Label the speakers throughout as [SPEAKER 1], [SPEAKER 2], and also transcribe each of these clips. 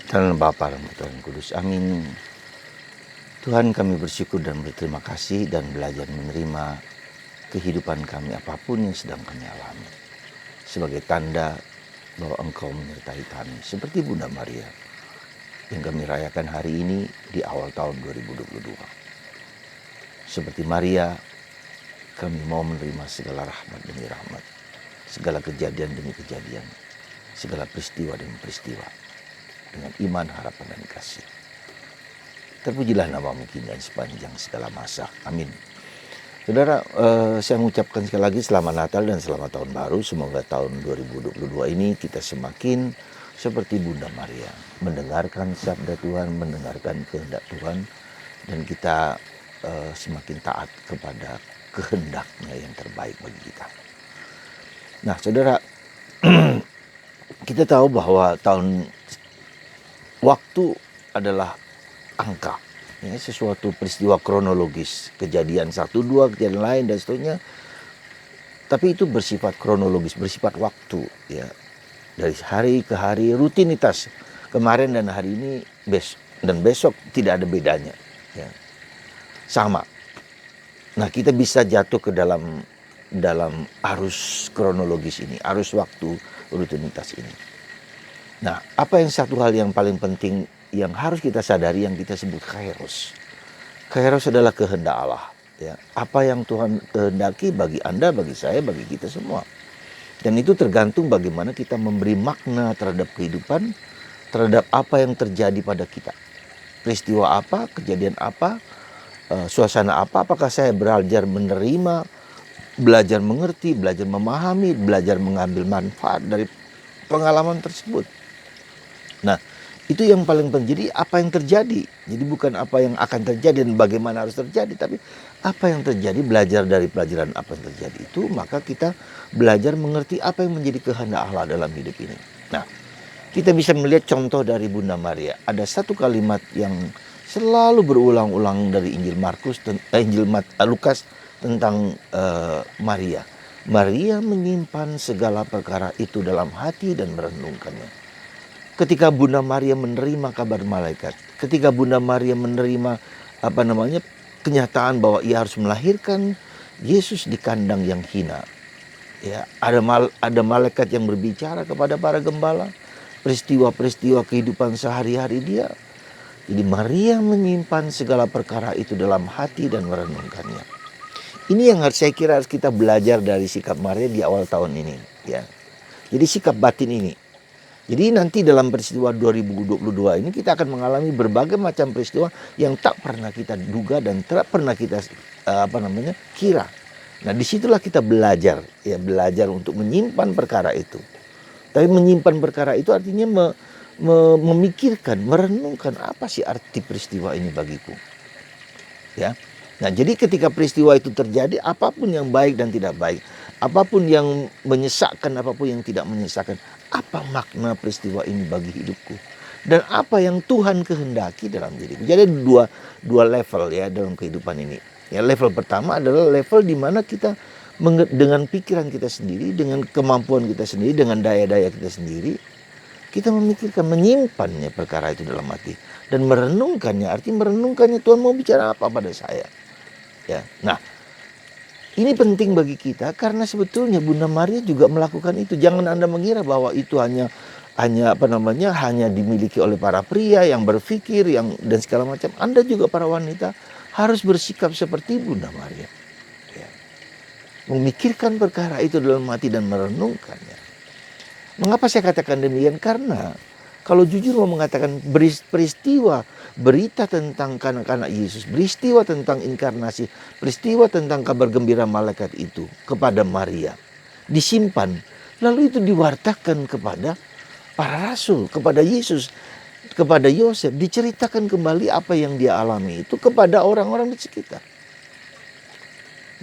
[SPEAKER 1] Dalam Bapa dan Putra dan Kudus. Amin. Tuhan, kami bersyukur dan berterima kasih dan belajar menerima kehidupan kami apapun yang sedang kami alami. Sebagai tanda bahwa Engkau menyertai kami. Seperti Bunda Maria yang kami rayakan hari ini di awal tahun 2022. Seperti Maria, kami mau menerima segala rahmat demi rahmat. Segala kejadian demi kejadian. Segala peristiwa demi peristiwa. Dengan iman, harapan, dan kasih. Terpujilah namamu kini dan sepanjang segala masa. Amin. Saudara, saya mengucapkan sekali lagi selamat Natal dan selamat Tahun Baru. Semoga tahun 2022 ini kita semakin seperti Bunda Maria. Mendengarkan sabda Tuhan, mendengarkan kehendak Tuhan. Dan kita semakin taat kepada kehendaknya yang terbaik bagi kita. Nah, saudara, kita tahu bahwa waktu adalah angka, ya, sesuatu peristiwa kronologis, kejadian 1-2, kejadian lain dan seterusnya. Tapi itu bersifat kronologis, bersifat waktu, ya, dari hari ke hari, rutinitas. Kemarin dan hari ini, dan besok tidak ada bedanya, ya, sama. Nah, kita bisa jatuh ke dalam arus kronologis ini, arus waktu, rutinitas ini. Nah, apa yang satu hal yang paling penting yang harus kita sadari yang kita sebut kairos. Kairos adalah kehendak Allah. Ya. Apa yang Tuhan kehendaki bagi Anda, bagi saya, bagi kita semua. Dan itu tergantung bagaimana kita memberi makna terhadap kehidupan, terhadap apa yang terjadi pada kita. Peristiwa apa, kejadian apa, suasana apa, apakah saya belajar menerima, belajar mengerti, belajar memahami, belajar mengambil manfaat dari pengalaman tersebut. Nah, itu yang paling penting. Jadi apa yang terjadi. Jadi bukan apa yang akan terjadi dan bagaimana harus terjadi. Tapi apa yang terjadi, belajar dari pelajaran apa yang terjadi itu. Maka kita belajar mengerti apa yang menjadi kehendak Allah dalam hidup ini. Nah, kita bisa melihat contoh dari Bunda Maria. Ada satu kalimat yang selalu berulang-ulang dari Injil Lukas tentang Maria. Maria menyimpan segala perkara itu dalam hati dan merenungkannya. Ketika Bunda Maria menerima kabar malaikat, ketika Bunda Maria menerima kenyataan bahwa ia harus melahirkan Yesus di kandang yang hina, ya, ada malaikat yang berbicara kepada para gembala, peristiwa-peristiwa kehidupan sehari-hari dia. Jadi Maria menyimpan segala perkara itu dalam hati dan merenungkannya. Ini yang saya kira harus kita belajar dari sikap Maria di awal tahun ini, ya. Jadi sikap batin ini. Jadi nanti dalam peristiwa 2022 ini kita akan mengalami berbagai macam peristiwa yang tak pernah kita duga dan tak pernah kita kira. Nah, disitulah kita belajar, ya, belajar untuk menyimpan perkara itu. Tapi menyimpan perkara itu artinya memikirkan, merenungkan apa sih arti peristiwa ini bagiku. Ya. Nah, jadi ketika peristiwa itu terjadi, apapun yang baik dan tidak baik, apapun yang menyesakkan, apapun yang tidak menyesakkan, apa makna peristiwa ini bagi hidupku? Dan apa yang Tuhan kehendaki dalam diriku? Jadi dua level, ya, dalam kehidupan ini. Ya, level pertama adalah level di mana kita dengan pikiran kita sendiri, dengan kemampuan kita sendiri, dengan daya-daya kita sendiri, kita memikirkan, menyimpannya perkara itu dalam hati. Dan merenungkannya, artinya merenungkannya Tuhan mau bicara apa pada saya. Ya, nah, ini penting bagi kita karena sebetulnya Bunda Maria juga melakukan itu. Jangan Anda mengira bahwa itu hanya dimiliki oleh para pria yang berpikir dan segala macam. Anda juga para wanita harus bersikap seperti Bunda Maria. Ya. Memikirkan perkara itu dalam hati dan merenungkannya. Mengapa saya katakan demikian? Karena kalau jujur mau mengatakan berita tentang kanak-kanak Yesus, peristiwa tentang inkarnasi, peristiwa tentang kabar gembira malaikat itu kepada Maria disimpan, lalu itu diwartakan kepada para rasul, kepada Yesus, kepada Yosef, diceritakan kembali apa yang dia alami itu kepada orang-orang di sekitar.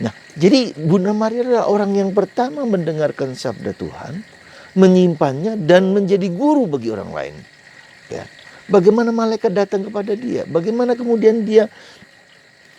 [SPEAKER 1] Nah, jadi Bunda Maria adalah orang yang pertama mendengarkan sabda Tuhan, menyimpannya dan menjadi guru bagi orang lain. Ya. Bagaimana malaikat datang kepada dia, bagaimana kemudian dia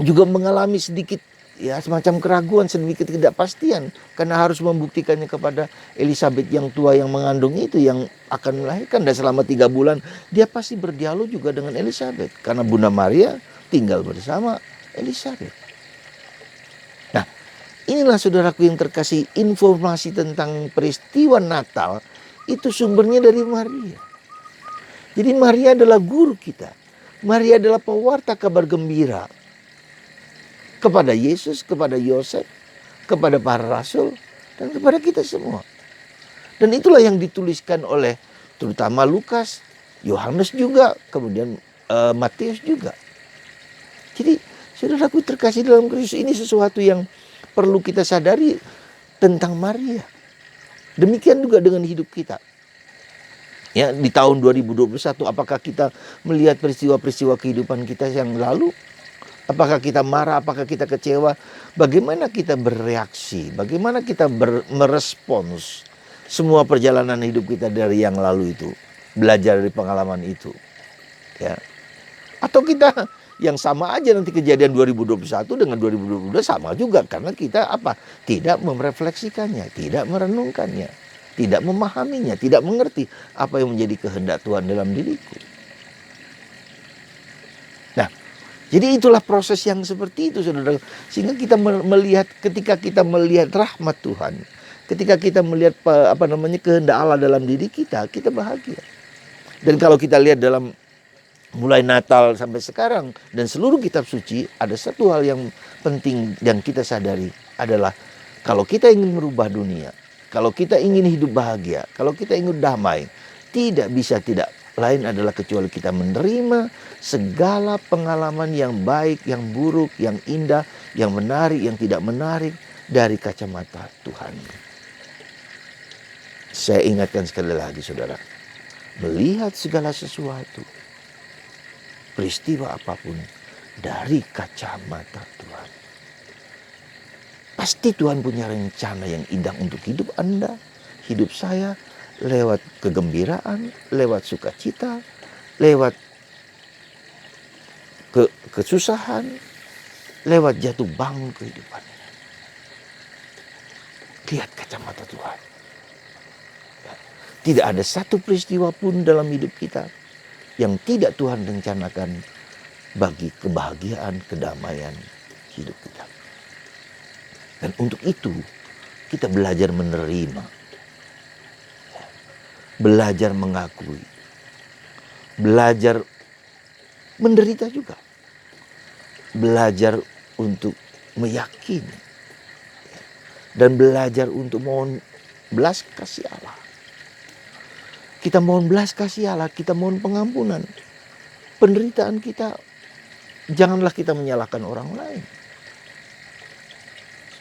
[SPEAKER 1] juga mengalami sedikit ya semacam keraguan, sedikit ketidakpastian, karena harus membuktikannya kepada Elizabeth yang tua yang mengandung itu, yang akan melahirkan. Dan selama 3 bulan dia pasti berdialog juga dengan Elizabeth, karena Bunda Maria tinggal bersama Elizabeth. Nah, inilah saudaraku yang terkasih, informasi tentang peristiwa Natal itu sumbernya dari Maria. Jadi Maria adalah guru kita. Maria adalah pewarta kabar gembira kepada Yesus, kepada Yosef, kepada para rasul, dan kepada kita semua. Dan itulah yang dituliskan oleh terutama Lukas, Yohanes juga, kemudian Matius juga. Jadi saudaraku terkasih dalam Kristus, ini sesuatu yang perlu kita sadari tentang Maria. Demikian juga dengan hidup kita. Ya, di tahun 2021 apakah kita melihat peristiwa-peristiwa kehidupan kita yang lalu? Apakah kita marah, apakah kita kecewa? Bagaimana kita bereaksi? Bagaimana kita merespons semua perjalanan hidup kita dari yang lalu itu? Belajar dari pengalaman itu. Ya. Atau kita yang sama aja nanti kejadian 2021 dengan 2022 sama juga. Karena kita apa? Tidak merefleksikannya, tidak merenungkannya, tidak memahaminya, tidak mengerti apa yang menjadi kehendak Tuhan dalam diriku. Nah, jadi itulah proses yang seperti itu, saudara. Sehingga kita melihat, ketika kita melihat rahmat Tuhan, ketika kita melihat kehendak Allah dalam diri kita, kita bahagia. Dan kalau kita lihat dalam mulai Natal sampai sekarang dan seluruh kitab suci, ada satu hal yang penting yang kita sadari adalah kalau kita ingin merubah dunia, kalau kita ingin hidup bahagia, kalau kita ingin damai, tidak bisa tidak lain adalah kecuali kita menerima segala pengalaman yang baik, yang buruk, yang indah, yang menarik, yang tidak menarik dari kacamata Tuhan. Saya ingatkan sekali lagi, saudara, melihat segala sesuatu, peristiwa apapun dari kacamata Tuhan. Pasti Tuhan punya rencana yang indah untuk hidup Anda, hidup saya, lewat kegembiraan, lewat sukacita, lewat kesusahan, lewat jatuh bangun kehidupan. Lihat kacamata Tuhan. Tidak ada satu peristiwa pun dalam hidup kita yang tidak Tuhan rencanakan bagi kebahagiaan, kedamaian hidup kita. Dan untuk itu kita belajar menerima, belajar mengakui, belajar menderita juga, belajar untuk meyakini, dan belajar untuk mohon belas kasih Allah. Kita mohon belas kasih Allah, kita mohon pengampunan. Penderitaan kita, janganlah kita menyalahkan orang lain.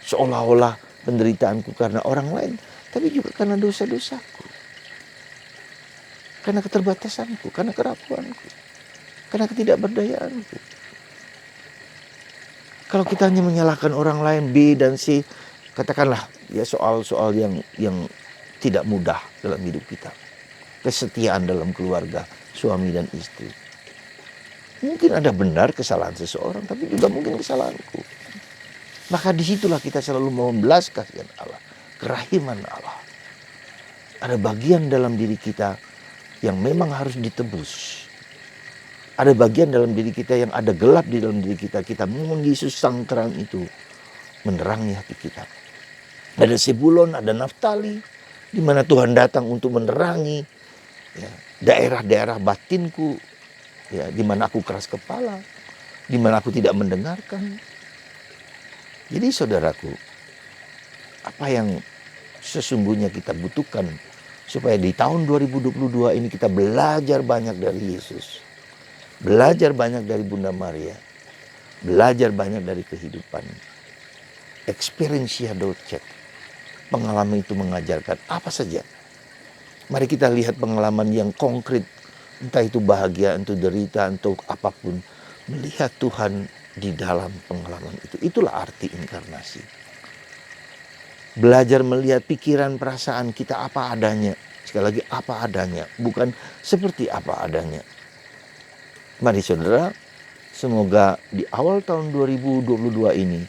[SPEAKER 1] Seolah-olah penderitaanku karena orang lain, tapi juga karena dosa-dosaku. Karena keterbatasanku, karena kerapuanku, karena ketidakberdayaanku. Kalau kita hanya menyalahkan orang lain, B dan C, katakanlah ya soal-soal yang tidak mudah dalam hidup kita. Kesetiaan dalam keluarga, suami dan istri. Mungkin ada benar kesalahan seseorang, tapi juga mungkin kesalahanku. Maka disitulah kita selalu mohon belas kasihan Allah, kerahiman Allah. Ada bagian dalam diri kita yang memang harus ditebus. Ada bagian dalam diri kita yang ada gelap di dalam diri kita. Kita mohon Yesus sang terang itu menerangi hati kita. Ada Sebulon, ada Naftali, di mana Tuhan datang untuk menerangi ya, daerah-daerah batinku, ya, di mana aku keras kepala, di mana aku tidak mendengarkan. Jadi saudaraku, apa yang sesungguhnya kita butuhkan supaya di tahun 2022 ini kita belajar banyak dari Yesus, belajar banyak dari Bunda Maria, belajar banyak dari kehidupan. Experientia docet. Pengalaman itu mengajarkan apa saja. Mari kita lihat pengalaman yang konkret, entah itu bahagia, entah derita, entah apapun. Melihat Tuhan di dalam pengalaman itu. Itulah arti inkarnasi. Belajar melihat pikiran, perasaan kita apa adanya. Sekali lagi apa adanya, bukan seperti apa adanya. Mari saudara, semoga di awal tahun 2022 ini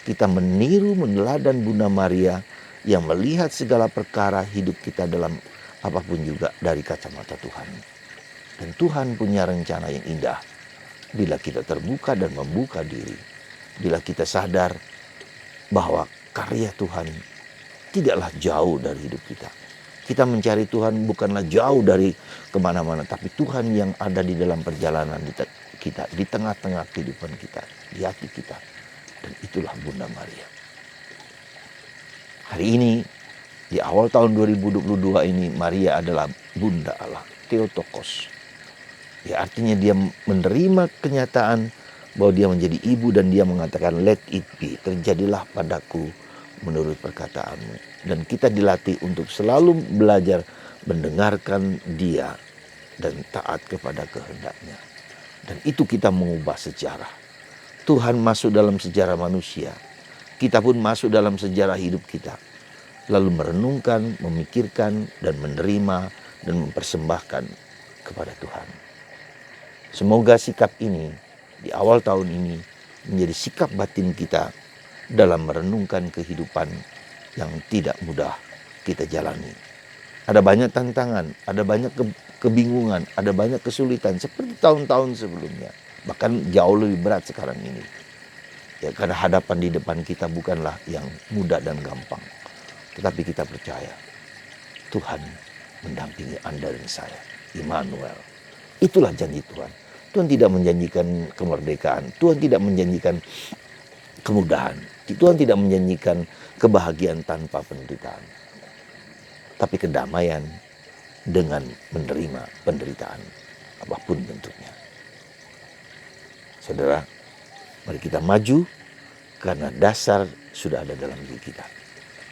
[SPEAKER 1] kita meniru meneladan Bunda Maria yang melihat segala perkara hidup kita dalam apapun juga dari kacamata Tuhan. Dan Tuhan punya rencana yang indah bila kita terbuka dan membuka diri. Bila kita sadar bahwa karya Tuhan tidaklah jauh dari hidup kita. Kita mencari Tuhan bukanlah jauh dari kemana-mana, tapi Tuhan yang ada di dalam perjalanan kita, di tengah-tengah kehidupan kita, di hati kita. Dan itulah Bunda Maria. Hari ini, di awal tahun 2022 ini, Maria adalah Bunda Allah, Theotokos. Ya, artinya dia menerima kenyataan bahwa dia menjadi ibu dan dia mengatakan let it be, terjadilah padaku menurut perkataanmu. Dan kita dilatih untuk selalu belajar mendengarkan dia dan taat kepada kehendaknya. Dan itu kita mengubah sejarah. Tuhan masuk dalam sejarah manusia. Kita pun masuk dalam sejarah hidup kita. Lalu merenungkan, memikirkan, dan menerima dan mempersembahkan kepada Tuhan. Semoga sikap ini di awal tahun ini menjadi sikap batin kita dalam merenungkan kehidupan yang tidak mudah kita jalani. Ada banyak tantangan, ada banyak kebingungan, ada banyak kesulitan seperti tahun-tahun sebelumnya. Bahkan jauh lebih berat sekarang ini. Ya, karena hadapan di depan kita bukanlah yang mudah dan gampang. Tetapi kita percaya Tuhan mendampingi Anda dan saya. Immanuel. Itulah janji Tuhan. Tuhan tidak menjanjikan kemerdekaan. Tuhan tidak menjanjikan kemudahan. Tuhan tidak menjanjikan kebahagiaan tanpa penderitaan. Tapi kedamaian dengan menerima penderitaan apapun bentuknya. Saudara, mari kita maju karena dasar sudah ada dalam diri kita.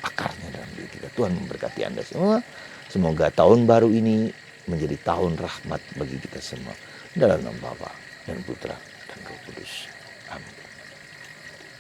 [SPEAKER 1] Akarnya dalam diri kita. Tuhan memberkati Anda semua. Semoga tahun baru ini menjadi tahun rahmat bagi kita semua. Dalam nama Bapa dan Putra dan Roh Kudus. Amin.